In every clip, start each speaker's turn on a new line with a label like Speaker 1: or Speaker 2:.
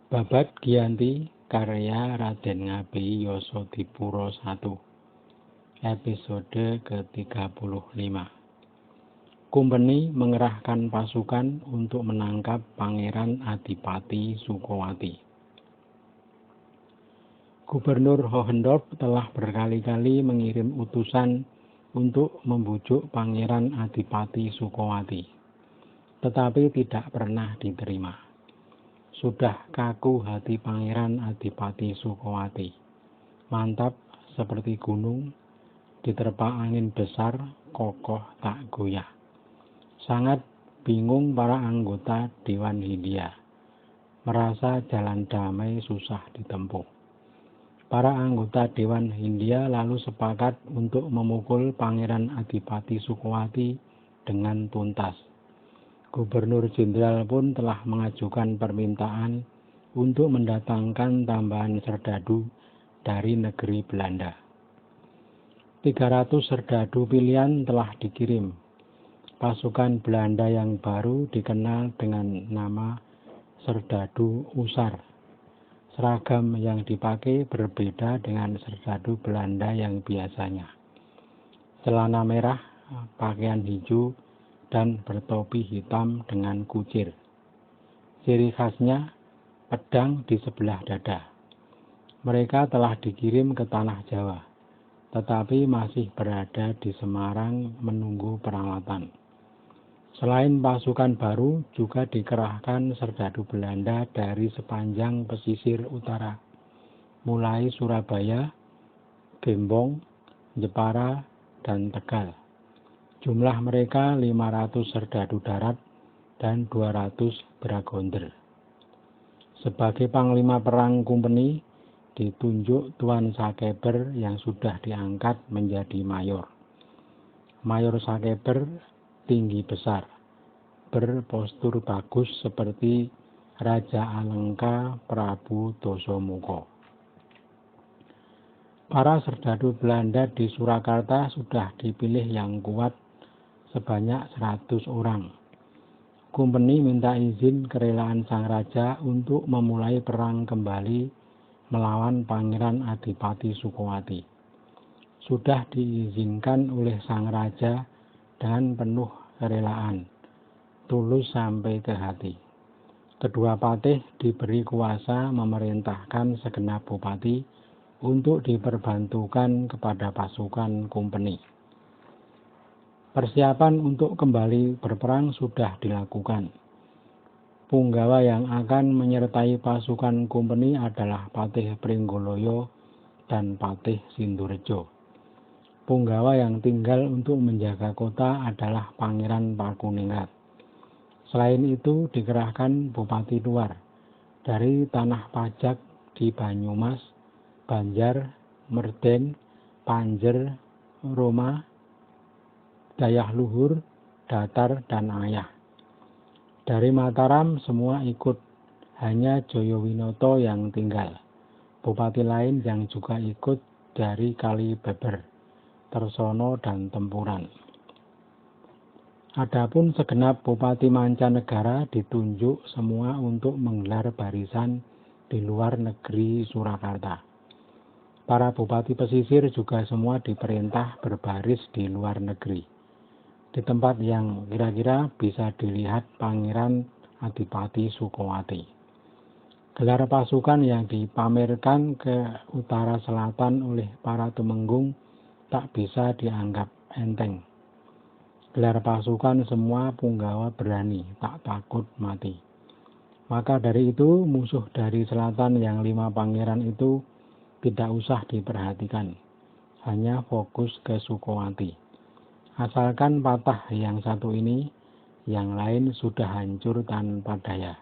Speaker 1: Babad Giyanti karya Raden Ngabei Yasadipura I. Episode ke-35. Kumpeni mengerahkan pasukan untuk menangkap Pangeran Adipati Sukowati. Gubernur Hohentorp telah berkali-kali mengirim utusan untuk membujuk Pangeran Adipati Sukowati, tetapi tidak pernah diterima. Sudah kaku hati Pangeran Adipati Sukowati. Mantap seperti gunung, diterpa angin besar, kokoh tak goyah. Sangat bingung para anggota Dewan Hindia. Merasa jalan damai susah ditempuh. Para anggota Dewan Hindia lalu sepakat untuk memukul Pangeran Adipati Sukowati dengan tuntas. Gubernur Jenderal pun telah mengajukan permintaan untuk mendatangkan tambahan serdadu dari negeri Belanda. 300 serdadu pilihan telah dikirim. Pasukan Belanda yang baru dikenal dengan nama serdadu Usar. Seragam yang dipakai berbeda dengan serdadu Belanda yang biasanya. Celana merah, pakaian hijau, dan bertopi hitam dengan kucir. Ciri khasnya pedang di sebelah dada. Mereka telah dikirim ke tanah Jawa, tetapi masih berada di Semarang menunggu peralatan. Selain pasukan baru, juga dikerahkan serdadu Belanda dari sepanjang pesisir utara, mulai Surabaya, Gembong, Jepara, dan Tegal. Jumlah mereka 500 serdadu darat dan 200 dragonder. Sebagai panglima perang kumpeni, ditunjuk Tuan Sakeber yang sudah diangkat menjadi mayor. Mayor Sakeber tinggi besar, berpostur bagus seperti Raja Alengka Prabu Dasamuka. Para serdadu Belanda di Surakarta sudah dipilih yang kuat sebanyak 100 orang. Kumpeni minta izin kerelaan sang raja untuk memulai perang kembali melawan Pangeran Adipati Sukowati. Sudah diizinkan oleh sang raja dengan penuh kerelaan, tulus sampai ke hati. Kedua patih diberi kuasa memerintahkan segenap bupati untuk diperbantukan kepada pasukan kumpeni. Persiapan untuk kembali berperang sudah dilakukan. Punggawa yang akan menyertai pasukan kumpeni adalah Patih Pringgoloyo dan Patih Sindurejo. Punggawa yang tinggal untuk menjaga kota adalah Pangeran Pakuningrat. Selain itu dikerahkan bupati luar dari tanah pajak di Banyumas, Banjar, Merden, Panjer, Roma, Dayah Luhur, Datar, dan Ayah. Dari Mataram semua ikut, hanya Joyowinoto yang tinggal. Bupati lain yang juga ikut dari Kalibeber, Tersono, dan Tempuran. Adapun segenap bupati mancanegara ditunjuk semua untuk menggelar barisan di luar negeri Surakarta. Para bupati pesisir juga semua diperintah berbaris di luar negeri, di tempat yang kira-kira bisa dilihat Pangeran Adipati Sukowati. Gelar pasukan yang dipamerkan ke utara selatan oleh para tumenggung tak bisa dianggap enteng. Gelar pasukan semua punggawa berani, tak takut mati. Maka dari itu musuh dari selatan yang 5 pangeran itu tidak usah diperhatikan, hanya fokus ke Sukowati. Asalkan patah yang satu ini, yang lain sudah hancur tanpa daya.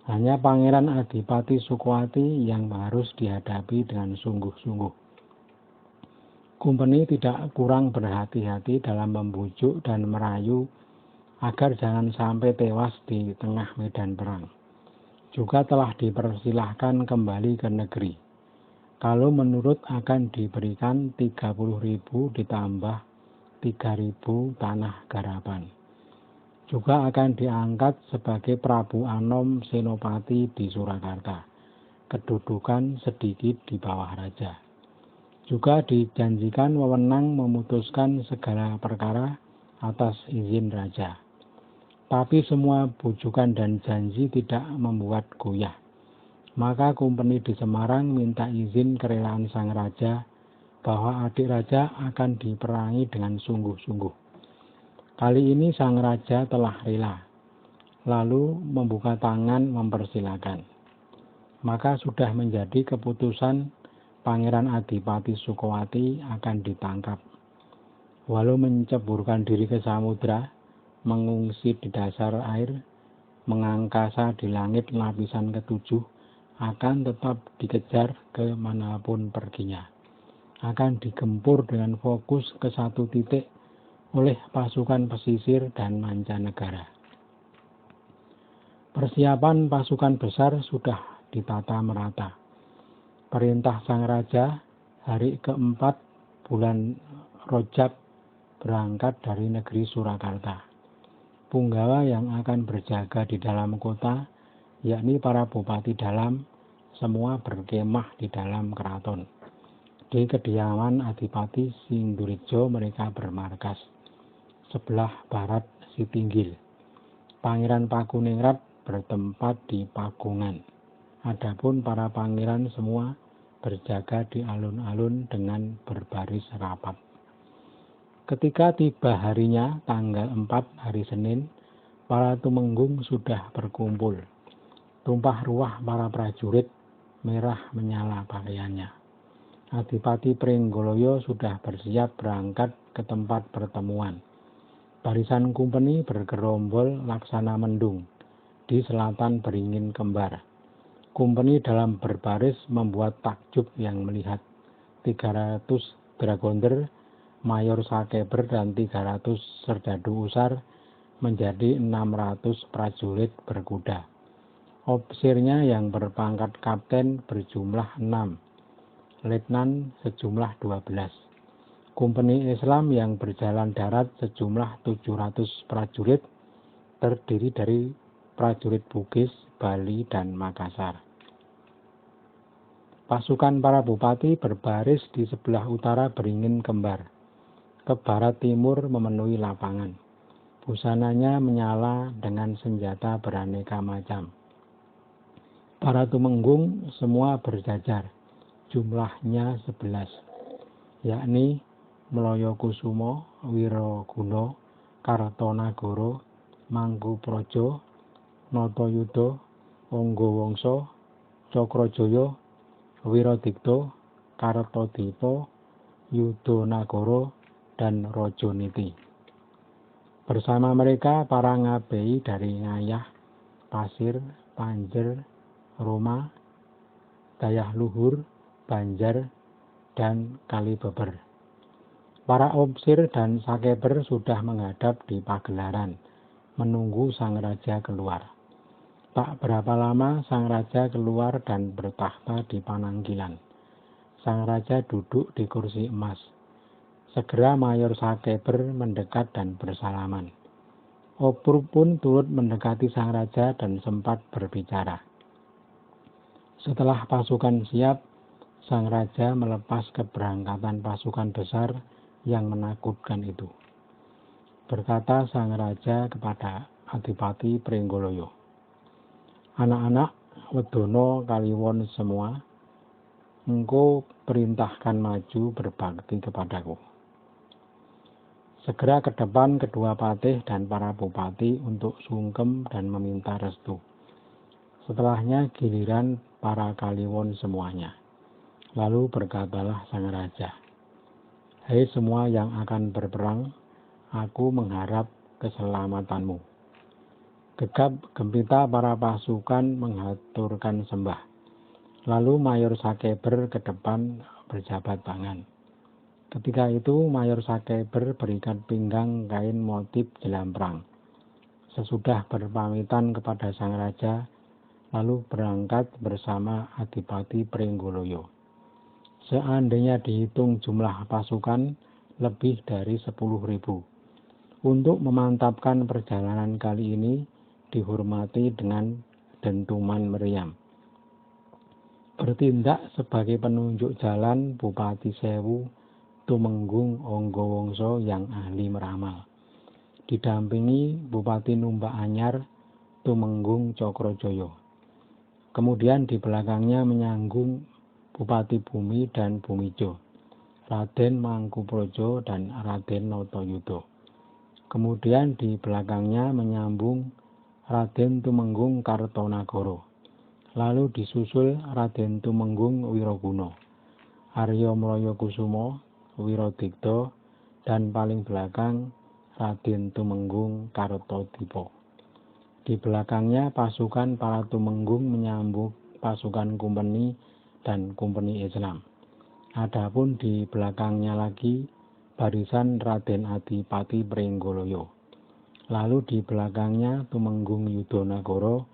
Speaker 1: Hanya Pangeran Adipati Sukowati yang harus dihadapi dengan sungguh-sungguh. Kumpeni tidak kurang berhati-hati dalam membujuk dan merayu agar jangan sampai tewas di tengah medan perang. Juga telah dipersilahkan kembali ke negeri. Kalau menurut akan diberikan 30.000 ditambah 3.000 tanah garapan. juga akan diangkat sebagai Prabu Anom Senopati di Surakarta, kedudukan sedikit di bawah raja. Juga dijanjikan wewenang memutuskan segala perkara atas izin raja. Tapi semua bujukan dan janji tidak membuat goyah. Maka Kumpeni di Semarang minta izin kerelaan sang raja bahwa adik raja akan diperangi dengan sungguh-sungguh. Kali ini sang raja telah rela, lalu membuka tangan mempersilakan. Maka sudah menjadi keputusan Pangeran Adipati Sukowati akan ditangkap. Walau menceburkan diri ke samudra, mengungsi di dasar air, mengangkasa di langit lapisan ketujuh, akan tetap dikejar ke manapun perginya. Akan digempur dengan fokus ke satu titik oleh pasukan pesisir dan mancanegara. Persiapan pasukan besar sudah ditata merata. Perintah sang raja, hari keempat bulan Rojab berangkat dari negeri Surakarta. Punggawa yang akan berjaga di dalam kota, yakni para bupati dalam, semua berkemah di dalam keraton. Di kediaman Adipati Sindurijo mereka bermarkas. Sebelah barat Sitinggil. Pangeran Pakuningrat bertempat di Pagungan. Adapun para pangeran semua berjaga di alun-alun dengan berbaris rapat. Ketika tiba harinya, tanggal 4 hari Senin, para tumenggung sudah berkumpul. Tumpah ruah para prajurit, merah menyala pakaiannya. Adipati Pringgoloyo sudah bersiap berangkat ke tempat pertemuan. Barisan Kumpeni bergerombol laksana mendung di selatan beringin kembar. Kumpeni dalam berbaris membuat takjub yang melihat 300 dragonder, mayor sakeber dan 300 serdadu usar menjadi 600 prajurit berkuda. Ofisirnya yang berpangkat kapten berjumlah 6, letnan sejumlah 12. Kumpeni Islam yang berjalan darat sejumlah 700 prajurit terdiri dari prajurit Bugis, Bali, dan Makassar. Pasukan para bupati berbaris di sebelah utara beringin kembar. Ke barat timur memenuhi lapangan. Busananya menyala dengan senjata beraneka macam. Para tumenggung semua berjajar, jumlahnya 11, yakni Mloyokusumo, Wiraguna, Kartonagoro, Mangkupraja, Natayuda, Anggawangsa, Cakrajaya, Wiradikta, Kartadipa, Yudhanagara, dan Rajaniti. Bersama mereka para ngabei dari Ngayah, Pasir, Panjer, Roma, Dayah Luhur, Banjar, dan Kalibeber. Para opsir dan sakeber sudah menghadap di pagelaran, menunggu sang raja keluar. Tak berapa lama sang raja keluar dan bertahta di panangkilan. Sang raja duduk di kursi emas. Segera mayor sakeber mendekat dan bersalaman. Opur pun turut mendekati sang raja dan sempat berbicara. Setelah pasukan siap, sang raja melepas keberangkatan pasukan besar yang menakutkan itu. Berkata sang raja kepada Adipati Pringgoloyo, "Anak-anak, wedono kaliwon semua, engkau perintahkan maju berbakti kepadaku." Segera ke depan kedua patih dan para bupati untuk sungkem dan meminta restu. Setelahnya giliran para kaliwon semuanya. Lalu berkatalah sang raja, "Hai semua yang akan berperang, aku mengharap keselamatanmu." Gegap gempita para pasukan menghaturkan sembah. Lalu mayor sakeber ke depan berjabat tangan. Ketika itu mayor sakeber berikat pinggang kain motif jelamprang. Sesudah berpamitan kepada sang raja, lalu berangkat bersama Adipati Pringgoloyo. Seandainya dihitung jumlah pasukan lebih dari 10.000. Untuk memantapkan perjalanan kali ini dihormati dengan dentuman meriam. Bertindak sebagai penunjuk jalan Bupati Sewu Tumenggung Anggawangsa yang ahli meramal. Didampingi Bupati Numbak Anyar Tumenggung Cokrojoyo. Kemudian di belakangnya menyanggung Bupati Bumi dan Bumijo, Raden Mangkuprojo dan Raden Notoyudo. Kemudian di belakangnya menyambung Raden Tumenggung Kartonagoro. Lalu disusul Raden Tumenggung Wiroguna, Arya Mloyokusumo, Wirodigdo, dan paling belakang Raden Tumenggung Kartodipo. Di belakangnya pasukan para Tumenggung menyambut pasukan Kumpeni dan Kumpeni Islam. Adapun di belakangnya lagi barisan Raden Adipati Pringgoloyo. Lalu di belakangnya Tumenggung Yudonagoro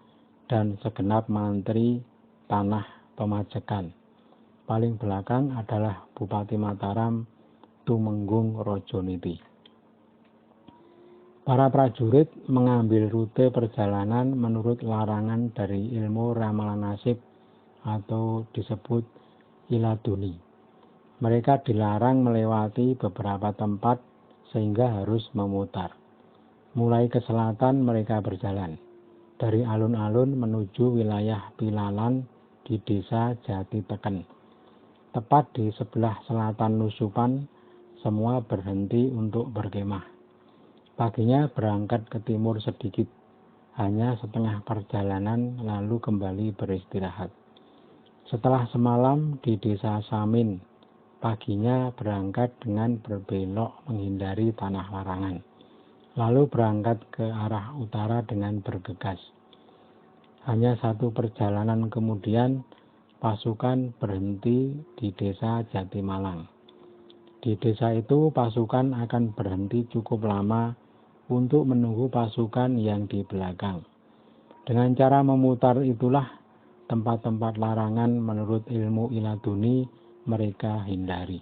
Speaker 1: dan segenap mantri tanah pemajakan. Paling belakang adalah Bupati Mataram Tumenggung Rojoniti. Para prajurit mengambil rute perjalanan menurut larangan dari ilmu ramalan nasib atau disebut iladuni. Mereka dilarang melewati beberapa tempat sehingga harus memutar. Mulai ke selatan mereka berjalan dari alun-alun menuju wilayah Pilalan di desa Jati Teken. Tepat di sebelah selatan Nusupan, semua berhenti untuk berkemah. Paginya berangkat ke timur sedikit, hanya setengah perjalanan lalu kembali beristirahat. Setelah semalam di desa Samin, paginya berangkat dengan berbelok menghindari tanah larangan. Lalu berangkat ke arah utara dengan bergegas. Hanya satu perjalanan kemudian, pasukan berhenti di desa Jatimalang. Di desa itu pasukan akan berhenti cukup lama untuk menunggu pasukan yang di belakang. Dengan cara memutar itulah tempat-tempat larangan menurut ilmu iladuni mereka hindari.